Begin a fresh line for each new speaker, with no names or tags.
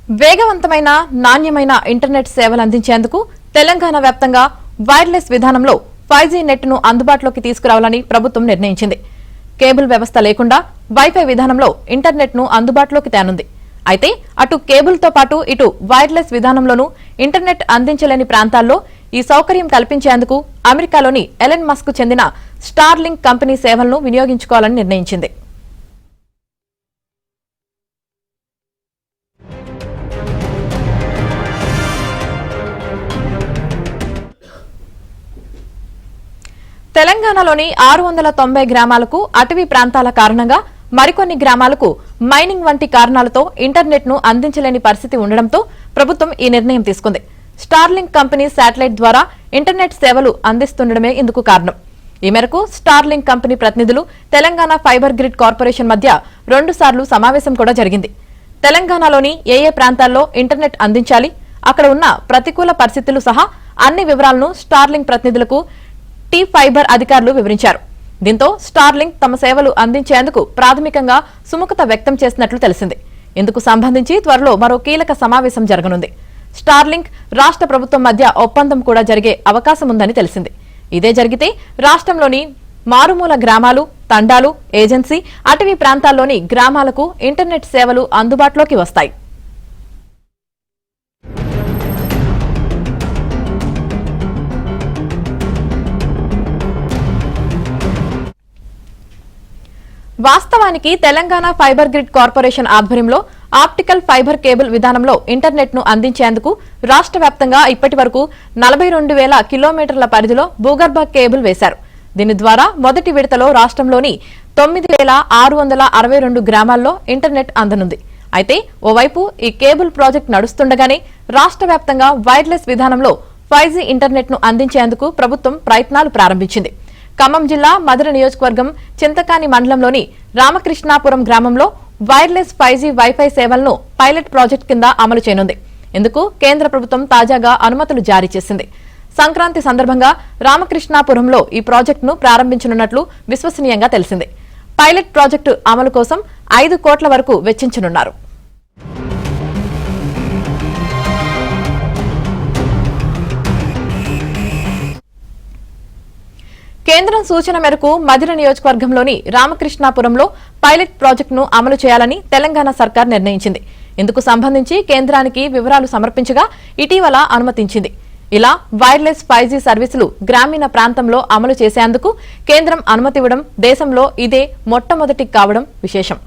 వేగవంతమైన నాణ్యమైన ఇంటర్నెట్ సేవలు అందించేందుకు తెలంగాణ వ్యాప్తంగా వైర్లెస్ విధానంలో 5G నెట్ను అందుబాటులోకి తీసుకురావాలని ప్రభుత్వం నిర్ణయించింది. కేబుల్ వ్యవస్థ లేకుండా వైఫై విధానంలో ఇంటర్నెట్ను అందుబాటులోకి తేనుంది. అయితే అటు కేబుల్తో పాటు ఇటు వైర్లెస్ విధానంలోనూ ఇంటర్నెట్ అందించలేని ప్రాంతాల్లో ఈ సౌకర్యం కల్పించేందుకు అమెరికాలోని ఎలన్ మస్క్ చెందిన స్టార్లింక్ కంపెనీ సేవలను వినియోగించుకోవాలని నిర్ణయించింది. తెలంగాణలోని 690 గ్రామాలకు అటవీ ప్రాంతాల కారణంగా మరికొన్ని గ్రామాలకు మైనింగ్ వంటి కారణాలతో ఇంటర్నెట్ ను అందించలేని పరిస్థితి ఉండడంతో ప్రభుత్వం ఈ నిర్ణయం తీసుకుంది. స్టార్లింక్ కంపెనీ శాటిలైట్ ద్వారా ఇంటర్నెట్ సేవలు అందిస్తుండడమే ఇందుకు కారణం. ఈ మేరకు స్టార్లింక్ కంపెనీ ప్రతినిధులు తెలంగాణ ఫైబర్ గ్రిడ్ కార్పొరేషన్ మధ్య 2 సార్లు సమావేశం కూడా జరిగింది. తెలంగాణలోని ఏ ప్రాంతాల్లో ఇంటర్నెట్ అందించాలి, అక్కడ ఉన్న ప్రతికూల పరిస్థితులు సహా అన్ని వివరాలను స్టార్లింక్ ప్రతినిధులకు టీ ఫైబర్ అధికారులు వివరించారు. దీంతో స్టార్లింక్ తమ సేవలు అందించేందుకు ప్రాథమికంగా సుముఖత వ్యక్తం చేసినట్లు తెలిసింది. ఇందుకు సంబంధించి త్వరలో మరో కీలక సమావేశం జరగనుంది. స్టార్లింక్ రాష్ట్ర ప్రభుత్వం మధ్య ఒప్పందం కూడా జరిగే అవకాశం ఉందని తెలిసింది. ఇదే జరిగితే రాష్ట్రంలోని మారుమూల గ్రామాలు, తండాలు, ఏజెన్సీ, అటవీ ప్రాంతాల్లోని గ్రామాలకు ఇంటర్నెట్ సేవలు అందుబాటులోకి వస్తాయి. వాస్తవానికి తెలంగాణ ఫైబర్ గ్రిడ్ కార్పొరేషన్ ఆధ్వర్యంలో ఆప్టికల్ ఫైబర్ కేబుల్ విధానంలో ఇంటర్నెట్ ను అందించేందుకు రాష్ట్ర వ్యాప్తంగా ఇప్పటి వరకు 42,000 కిలోమీటర్ల పరిధిలో భూగర్భ కేబుల్ వేశారు. దీని ద్వారా మొదటి విడతలో రాష్ట్రంలోని 9,662 గ్రామాల్లో ఇంటర్నెట్ అందనుంది. అయితే ఓవైపు ఈ కేబుల్ ప్రాజెక్టు నడుస్తుండగానే రాష్ట్ర వ్యాప్తంగా వైర్లెస్ విధానంలో 5G ఇంటర్నెట్ ను అందించేందుకు ప్రభుత్వం ప్రయత్నాలు ప్రారంభించింది. ఖమ్మం జిల్లా మధుర నియోజకవర్గం చింతకాని మండలంలోని రామకృష్ణాపురం గ్రామంలో వైర్లెస్ 5G వైఫై సేవలను పైలట్ ప్రాజెక్టు కింద అమలు చేయనుంది. ఇందుకు కేంద్ర ప్రభుత్వం తాజాగా అనుమతులు జారీ చేసింది. సంక్రాంతి సందర్భంగా రామకృష్ణాపురంలో ఈ ప్రాజెక్టును ప్రారంభించనున్నట్లు విశ్వసనీయంగా తెలిసింది. పైలట్ ప్రాజెక్టు అమలు కోసం 5 కోట్ల వరకు వెచ్చించనున్నారు. కేంద్రం సూచన మేరకు మధిర నియోజకవర్గంలోని రామకృష్ణాపురంలో పైలట్ ప్రాజెక్టును అమలు చేయాలని తెలంగాణ సర్కార్ నిర్ణయించింది. ఇందుకు సంబంధించి కేంద్రానికి వివరాలు సమర్పించగా ఇటీవల అనుమతించింది. ఇలా వైర్లెస్ 5G సర్వీసులు గ్రామీణ ప్రాంతంలో అమలు చేసేందుకు కేంద్రం అనుమతి ఇవ్వడం దేశంలో ఇదే మొట్టమొదటి కావడం విశేషం.